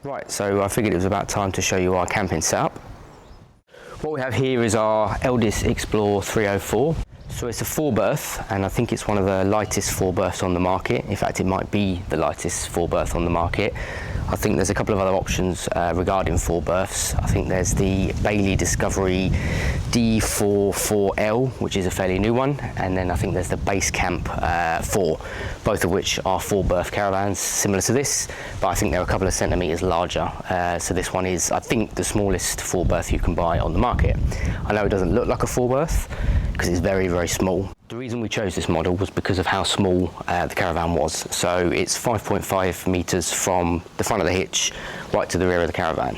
Right, so I figured it was about time to show you our camping setup. What we have here is our Elddis Xplore 304. So it's a 4-berth, and I think it's one of the lightest 4-berths on the market. In fact, it might be the lightest 4-berth on the market. I think there's a couple of other options regarding 4-berths. I think there's the Bailey Discovery D44L, which is a fairly new one, and then I think there's the Basecamp 4, both of which are 4-berth caravans, similar to this, but I think they're a couple of centimetres larger. So this one is, I think, the smallest 4-berth you can buy on the market. I know it doesn't look like a 4-berth, because it's very, very small. The reason we chose this model was because of how small the Caravan was. So it's 5.5 metres from the front of the hitch right to the rear of the Caravan.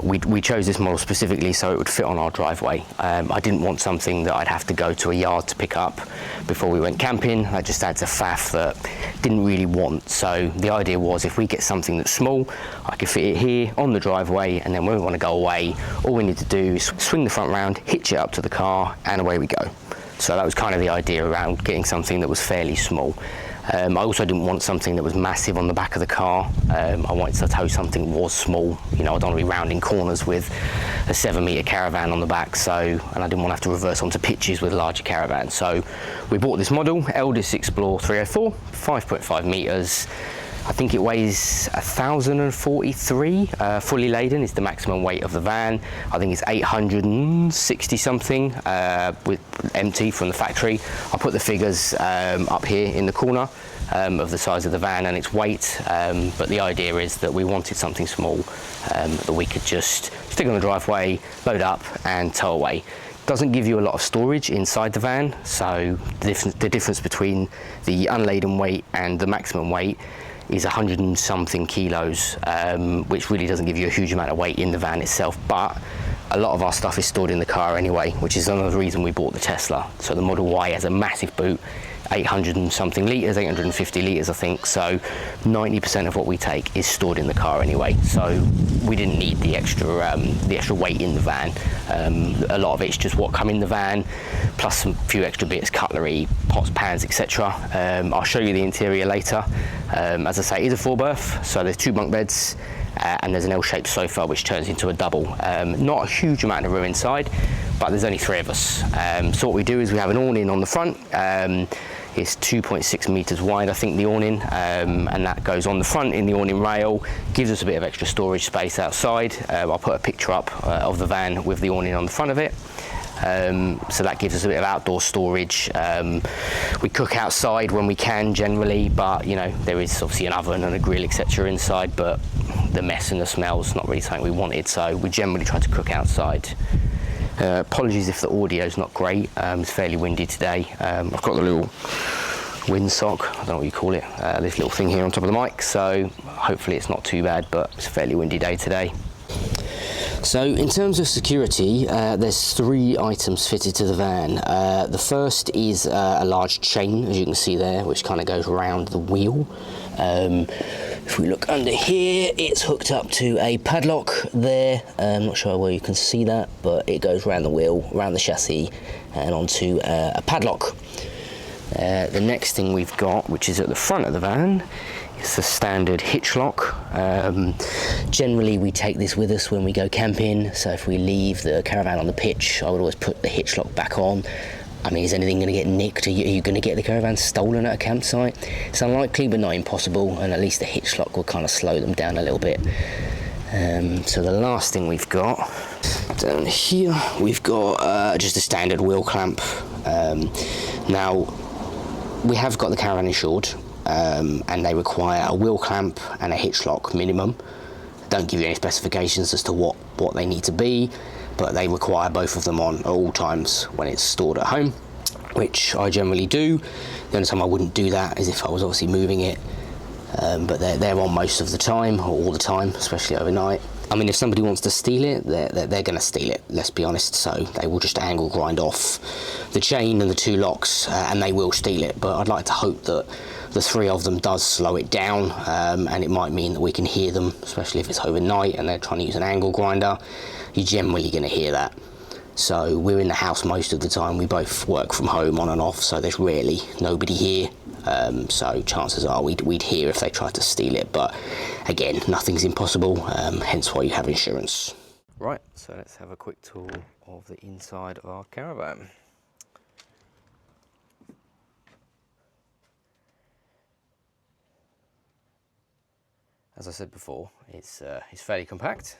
We chose this model specifically so it would fit on our driveway. I didn't want something that I'd have to go to a yard to pick up before we went camping. That just adds a faff that didn't really want. So the idea was, if we get something that's small, I could fit it here on the driveway, and then when we want to go away, all we need to do is swing the front round, hitch it up to the car, and away we go. So that was kind of the idea around getting something that was fairly small. I also didn't want something that was massive on the back of the car. I wanted to tow something that was small. You know, I don't want to be rounding corners with a 7-metre Caravan on the back, and I didn't want to have to reverse onto pitches with larger caravans. So we bought this model, Elddis Xplore 304, 5.5 metres. I think it weighs 1,043, fully laden is the maximum weight of the van. I think it's 860 something with empty from the factory. I'll put the figures up here in the corner of the size of the van and its weight, but the idea is that we wanted something small that we could just stick on the driveway, load up and tow away. Doesn't give you a lot of storage inside the van, so the difference between the unladen weight and the maximum weight is 100 and something kilos, which really doesn't give you a huge amount of weight in the van itself, but a lot of our stuff is stored in the car anyway, which is another reason we bought the Tesla. So the Model Y has a massive boot, 800 and something litres, 850 litres I think, so 90% of what we take is stored in the car anyway, so we didn't need the extra weight in the van. A lot of it's just what come in the van, plus a few extra bits, cutlery, pots, pans, etc. I'll show you the interior later. As I say, it is a 4-berth, so there's 2 bunk beds, and there's an L-shaped sofa which turns into a double. Not a huge amount of room inside, but there's only 3 of us. So what we do is we have an awning on the front. It's 2.6 metres wide, I think, the awning, and that goes on the front in the awning rail, gives us a bit of extra storage space outside. I'll put a picture up of the van with the awning on the front of it. So that gives us a bit of outdoor storage. We cook outside when we can generally, but you know, there is obviously an oven and a grill etc inside, but the mess and the smell is not really something we wanted, so we generally try to cook outside. Apologies if the audio is not great, it's fairly windy today. I've got the little windsock, I don't know what you call it, this little thing here on top of the mic, so hopefully it's not too bad, but it's a fairly windy day today. So in terms of security, there's 3 items fitted to the van. The first is a large chain, as you can see there, which kind of goes around the wheel. If we look under here, it's hooked up to a padlock there. I'm not sure where you can see that, but it goes around the wheel, around the chassis, and onto a padlock. The next thing we've got, which is at the front of the van, it's the standard hitch lock. Generally we take this with us when we go camping, so if we leave the Caravan on the pitch, I would always put the hitch lock back on. I mean, is anything going to get nicked? Are you going to get the Caravan stolen at a campsite? It's unlikely, but not impossible, and at least the hitch lock will kind of slow them down a little bit. So the last thing we've got down here, we've got just a standard wheel clamp. Now, we have got the Caravan insured, and they require a wheel clamp and a hitch lock minimum. Don't give you any specifications as to what they need to be, but they require both of them on at all times when it's stored at home, which I generally do. The only time I wouldn't do that is if I was obviously moving it, but they're on most of the time, or all the time, especially overnight. I mean, if somebody wants to steal it, they're going to steal it, let's be honest, so they will just angle grind off the chain and the 2 locks, and they will steal it, but I'd like to hope that the 3 of them does slow it down, and it might mean that we can hear them, especially if it's overnight and they're trying to use an angle grinder. You're generally going to hear that. So we're in the house most of the time. We both work from home on and off, so there's rarely nobody here. so chances are we'd hear if they tried to steal it, but again, nothing's impossible, hence why you have insurance. Right, so let's have a quick tour of the inside of our Caravan. As I said before, it's fairly compact.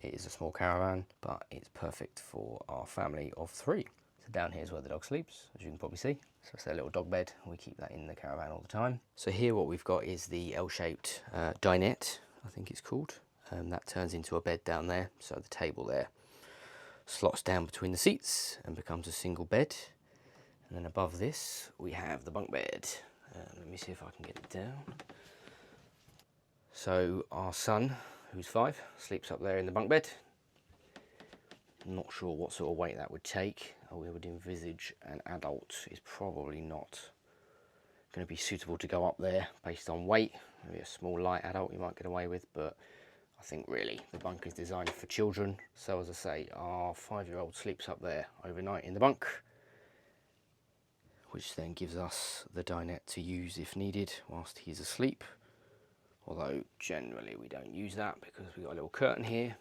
It is a small Caravan, but it's perfect for our family of 3. So down here is where the dog sleeps, as you can probably see. So it's their little dog bed. We keep that in the Caravan all the time. So here what we've got is the L-shaped dinette, I think it's called. That turns into a bed down there. So the table there slots down between the seats and becomes a single bed. And then above this, we have the bunk bed. Let me see if I can get it down. So our son, who's 5, sleeps up there in the bunk bed. Not sure what sort of weight that would take. We would envisage an adult is probably not going to be suitable to go up there based on weight. Maybe a small light adult you might get away with, but I think really the bunk is designed for children. So as I say, our 5-year-old sleeps up there overnight in the bunk, which then gives us the dinette to use if needed whilst he's asleep. Although generally we don't use that because we've got a little curtain here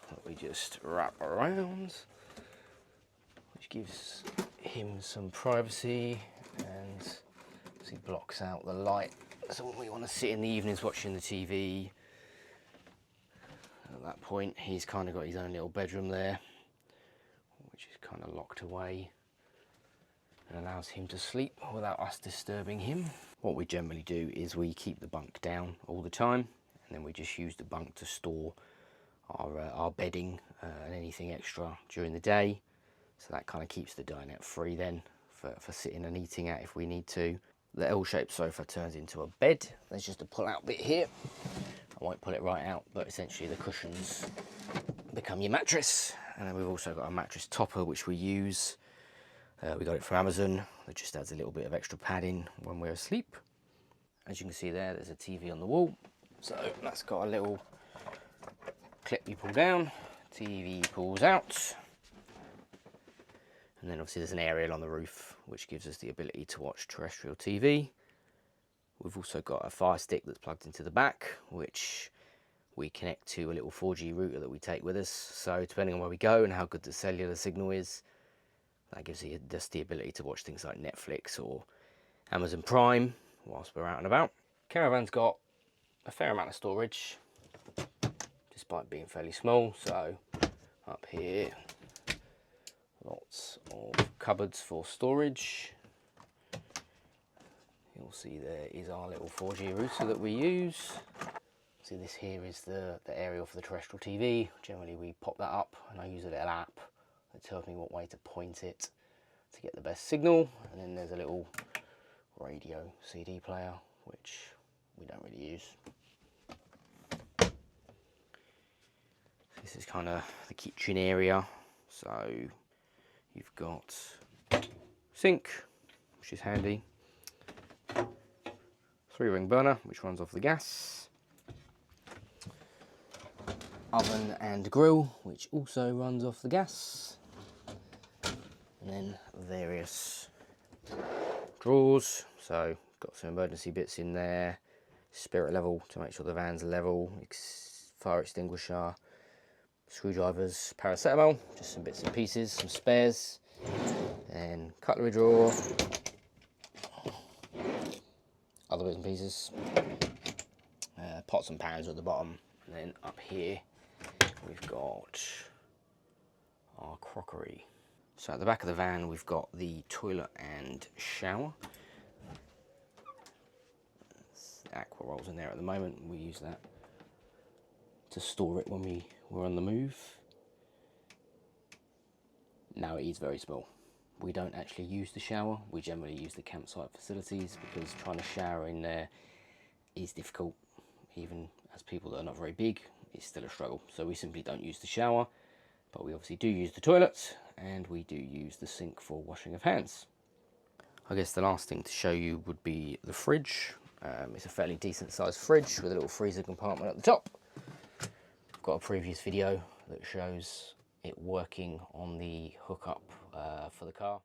that we just wrap around, which gives him some privacy and he blocks out the light. So when we want to sit in the evenings watching the TV, at that point he's kind of got his own little bedroom there, which is kind of locked away and allows him to sleep without us disturbing him. What we generally do is we keep the bunk down all the time, and then we just use the bunk to store our bedding and anything extra during the day. So that kind of keeps the dinette free then for sitting and eating at if we need to. The L-shaped sofa turns into a bed. There's just a pull-out bit here. I won't pull it right out, but essentially the cushions become your mattress. And then we've also got a mattress topper which we use. We got it from Amazon. It just adds a little bit of extra padding when we're asleep. As you can see there's a TV on the wall. So that's got a little clip you pull down, TV pulls out. And then obviously there's an aerial on the roof, which gives us the ability to watch terrestrial TV. We've also got a Fire Stick that's plugged into the back, which we connect to a little 4G router that we take with us. So depending on where we go and how good the cellular signal is, that gives you just the ability to watch things like Netflix or Amazon Prime whilst we're out and about. Caravan's got a fair amount of storage, despite being fairly small. So up here, lots of cupboards for storage. You'll see there is our little 4G router that we use. See, this here is the aerial for the terrestrial TV. Generally we pop that up and I use a little app that tells me what way to point it to get the best signal. And then there's a little radio CD player, which we don't really use. This is kind of the kitchen area. So you've got sink, which is handy. 3-ring burner, which runs off the gas. Oven and grill, which also runs off the gas. And then various drawers. So got some emergency bits in there. Spirit level to make sure the van's level. Fire extinguisher. Screwdrivers, paracetamol, just some bits and pieces, some spares. And cutlery drawer. Other bits and pieces. Pots and pans at the bottom. And then up here we've got our crockery. So at the back of the van we've got the toilet and shower. The aqua rolls in there at the moment. We use that to store it when we're on the move. Now it is very small. We don't actually use the shower. We generally use the campsite facilities because trying to shower in there is difficult. Even as people that are not very big, it's still a struggle. So we simply don't use the shower, but we obviously do use the toilet and we do use the sink for washing of hands. I guess the last thing to show you would be the fridge. It's a fairly decent sized fridge with a little freezer compartment at the top. I've got a previous video that shows it working on the hookup for the car.